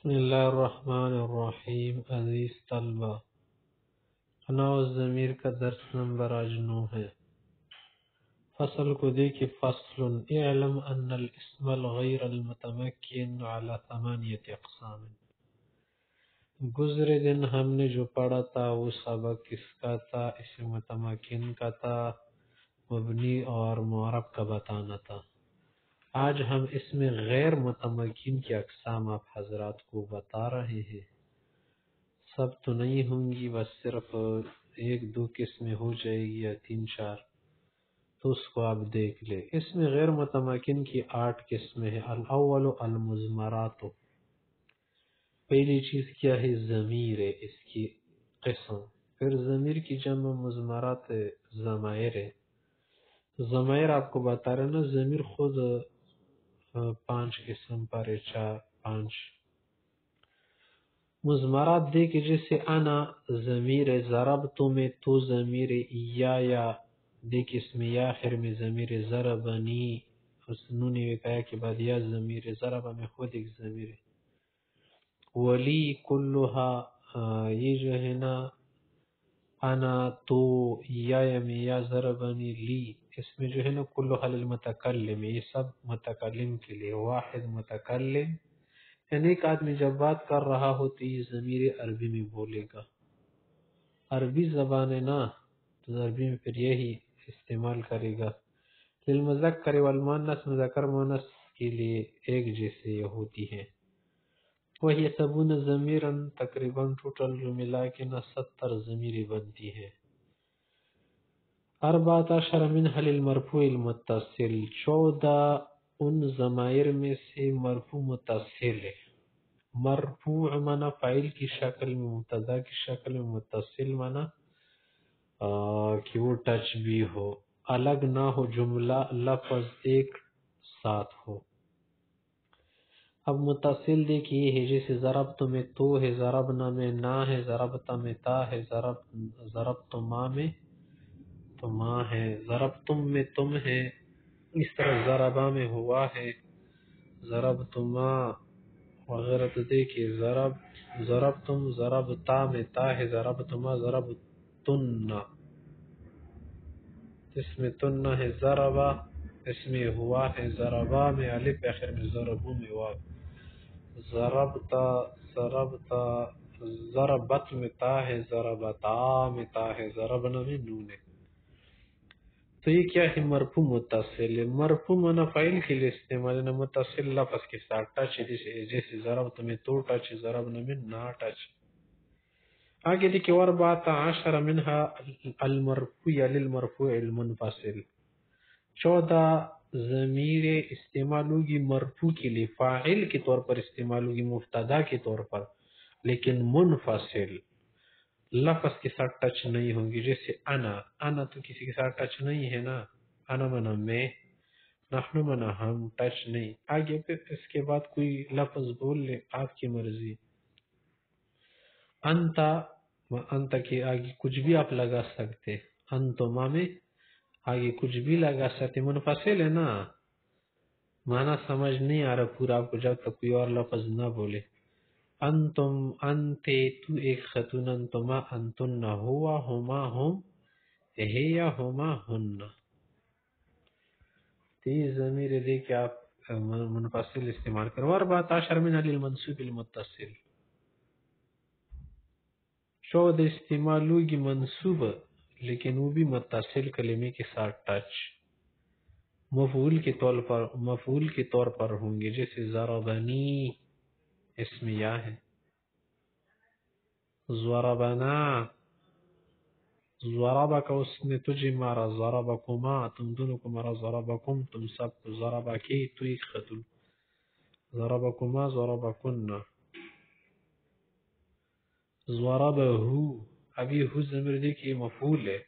بسم اللہ الرحمن الرحیم. عزیز طلبہ، اناء الضمیر کا درس نمبر آج 9 ہے. فصل کو دیکھیں. فصل اعلم ان الاسم الغیر المتمکن على 8 اقسام. گزرے دن ہم نے جو پڑھا تھا وہ سبق کس کا تھا؟ اسم متمکن کا تھا، مبنی اور معرب کا بتانا تھا. آج ہم اس میں غیر متمکن کی اقسام آپ حضرات کو بتا رہے ہیں. سب تو نہیں ہوں گی، بس صرف 1-2 قسمیں ہو جائے گی یا 3-4، تو اس کو آپ دیکھ لیں. اس میں غیر متمکن کی 8 قسمیں ہیں. الاول المضمرات. پہلی چیز کیا ہے؟ ضمیر ہے اس کی قسم. پھر ضمیر کی جمع مضمرات ضمائر ہے. ضمائر آپ کو بتا رہے نا، ضمیر خود 5 قسم پر ہے، 4-5. مضمرات دیکھیں، جیسے انا ضمیر ضربت میں تو ضمیر یا دیکھ اس میں یا آخر میں ضمیر ضربنی، اس نون وقایا کے بعد یا ضمیر ضرب میں خود ایک ضمیر ہے. ولی کلھا، یہ جو ہے نا انا تو یا میں یا ضربنی لی، اس میں جو ہے نا کلھا للمتکلم، یہ سب متکلم کے لیے. واحد متکلم یعنی ایک آدمی جب بات کر رہا ہو تو یہ ضمیر عربی میں بولے گا. عربی زبان ہے نا، تو عربی میں پھر یہی استعمال کرے گا. للمذکر والمؤنث، مذکر مؤنث کے لیے ایک جیسے یہ ہوتی ہے. وہی 70 ضمیرا، تقریباً ٹوٹل جو ملا کے نا 70 ضمیریں بنتی ہے. 14 منها للمرفوع المتصل، 14 ان ضمائر میں سے مرفوع متصل ہے. مرفوع مانا فاعل کی شکل میں، مبتدا کی شکل میں، متصل مانا کہ وہ ٹچ بھی ہو، الگ نہ ہو، جملہ لفظ ایک ساتھ ہو. اب متصل دیکھیے ہے، جیسے ضربت میں تو ہے، ضربنا میں نا ہے، ضربتا میں تا ہے، ضربتما میں تو ماں ہے، ضربتم میں تم ہے. اس طرح ضربا میں ہوا ہے، ضربتما وغیرہ. تو دیکھیے ضربتم، ضربتا میں تا ہے، ضربتما ضربتن، اس میں تن ہے. ضربا اس میں ہوا ہے، ضربا میں الف آخر میں، ضربو میں واو. ضربتا ضربتا، ضربت میں تا ہے، ضربتا میں تا ہے، ضربنا میں نون ہے. تو یہ کیا ہے؟ مرفوع متصل ہے. مرفوع مانا فاعل کے لیے استعمال ہے، متصل لفظ کے ساتھ ٹچ ہے، جیسے ضربت میں تو ٹچ، ضربنا میں نا ٹچ. آگے دیکھیں. 14 منها المرفوع للمرفوع المنفصل، 14 ضمیر استعمال ہوگی مرفوع کے لیے، فاعل کے طور پر استعمال ہوگی، مبتدا کے طور پر، لیکن منفصل لفظ کے ساتھ ٹچ نہیں ہوں گی. جیسے انا، انا تو کسی کے ساتھ ٹچ نہیں ہے نا، انا منا میں، نحن منا ہم، ٹچ نہیں. آگے پھر اس کے بعد کوئی لفظ بول لے، آپ کی مرضی. انتا، انتا کے آگے کچھ بھی آپ لگا سکتے، انتما میں آگے کچھ بھی لگا سکتے، منفصل ہے نا. معنی سمجھ نہیں آ رہا پورا آپ کو جب تک کوئی اور لفظ نہ بولے. انتم، انتے تو ایک خاتون، انتما انتن، ہوا ہما ہم، ہے یا ہما ہن. تیز ضمیر دے کہ آپ منفصل استعمال کرو. 14 من للمنصوب المتصل، 14 استعمال ہوگی منصوب لیکن وہ بھی متصل کلمے کے ساتھ ٹچ، مفعول کے طور پر ہوں گے. جیسے ضربنی اس میں یا ہے، ضربنا، ضربک اس نے تجھے مارا، ضربکما تم دونوں کو مارا، ضربکم تم سب کو، ضربکی تو ایک خاتون، ضربکما ضربکن. ضربہو، ابھی ہو ضمیر دیکھئے مفعول ہے،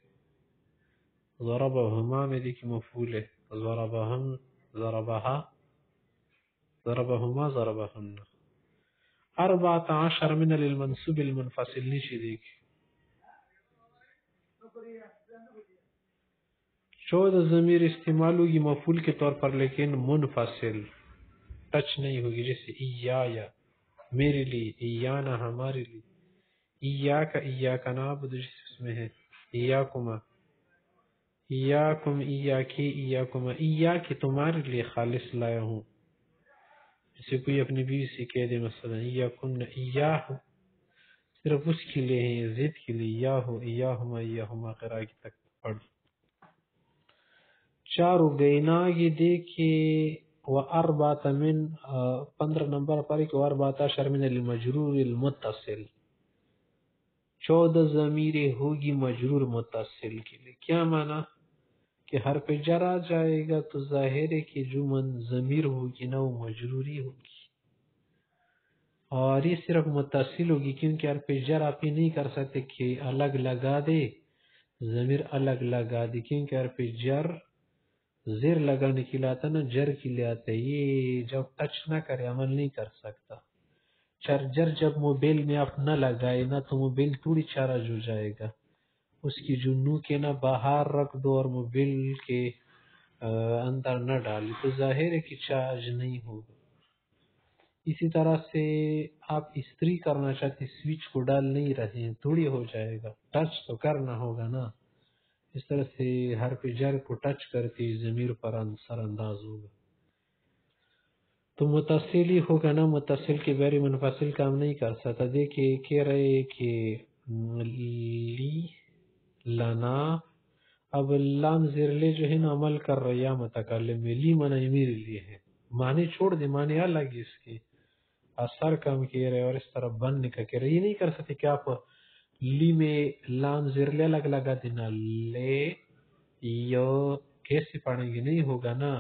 ضربہما میں دیکھئے مفعول ہے، ضربہم ضربہا، ضربہما ضربہن. 14 من للمنصوب المنفصل، نیچے دیکھ. 14 ضمیر استعمال ہوگی مفعول کے طور پر لیکن منفصل ٹچ نہیں ہوگی. جیسے ایایا، میرے لیے، ایانا ہمارے لیے، ایاک ایاک نعبد جس میں ہے، ایاکما ایاکم ایاکی ایاکما، ایاکی تمہارے لیے خالص لایا ہوں. جسے کوئی اپنی بیوی سے کہہ دے مثلا ایاکن ایاہ، صرف اس کے لیے ہے، زید کے لیے، ایاہ ایاہما ایاہما قرآن کی تک پڑھ. چارو گیناگی دیکھے و اربعۃ من 15 نمبر پر کہ اربعۃ من المجرور المتصل، 14 ضمیریں ہوگی مجرور متصل کے لیے. کیا معنی کہ حرف جر آ جائے گا تو ظاہر ہے کہ جو ضمیر ہوگی نا وہ مجروری ہوگی، اور یہ صرف متصل ہوگی کیونکہ حرف جر آپ یہ نہیں کر سکتے کہ الگ لگا دے، ضمیر الگ لگا دے، کیونکہ حرف جر زیر لگانے کے لیے آتا نا، جر کے لیے آتا ہے، یہ جب ٹچ نہ کرے عمل نہیں کر سکتا. چارجر جب موبائل میں آپ نہ لگائے نا تو موبائل تھوڑی چارج ہو جائے گا، اس کی جو نوک ہے نا باہر رکھ دو اور موبائل کے اندر نہ ڈالی تو ظاہر ہے کہ چارج نہیں ہوگا. اسی طرح سے آپ استری کرنا چاہتے سوئچ کو ڈال نہیں رہے ہیں، تھوڑی ہو جائے گا، ٹچ تو کرنا ہوگا نا. اس طرح سے حرف جر کو ٹچ کرتے ضمیر پر اثر انداز ہوگا تو متصل ہی ہوگا نا، متصل کے بغیر منفصل کام نہیں کر سکتا. دیکھیے کہہ رہے کہ لی لنا، اب لام زیر لے جو ہے نا عمل کر رہا یا متکلم میں، لی منع میرے لیے ہے، معنی چھوڑ دے، معنی الگ ہے اس کی، اثر کم کہہ رہے اور اس طرح بننے کا کہہ رہے. یہ نہیں کر سکتے کہ آپ لی میں لام زیر لے الگ لگا دینا، لے یو کیسے پڑھیں گے، نہیں ہوگا نا.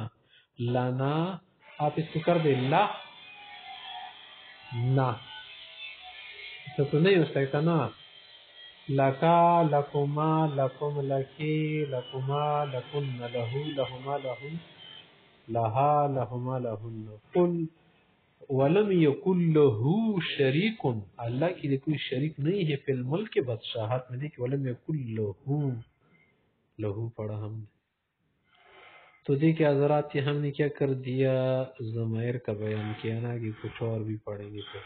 لانا آپ اس کو کر دے لا نا، ایسا تو نہیں ہو سکتا نا. لکا لکما لکم لکی لکما لکن لہو لہما لہن لہا لہما لہن. قل ولم یکن لہو شریک، اللہ کی کوئی شریک نہیں ہے فی الملک بادشاہت میں. دیکھیں ولم یکن لہو، لہو پڑھا ہم نے تو دیکھیں حضرات ہم نے کیا کر دیا، ضمائر کا بیان کیا نا، کہ کچھ اور بھی پڑھیں گے تو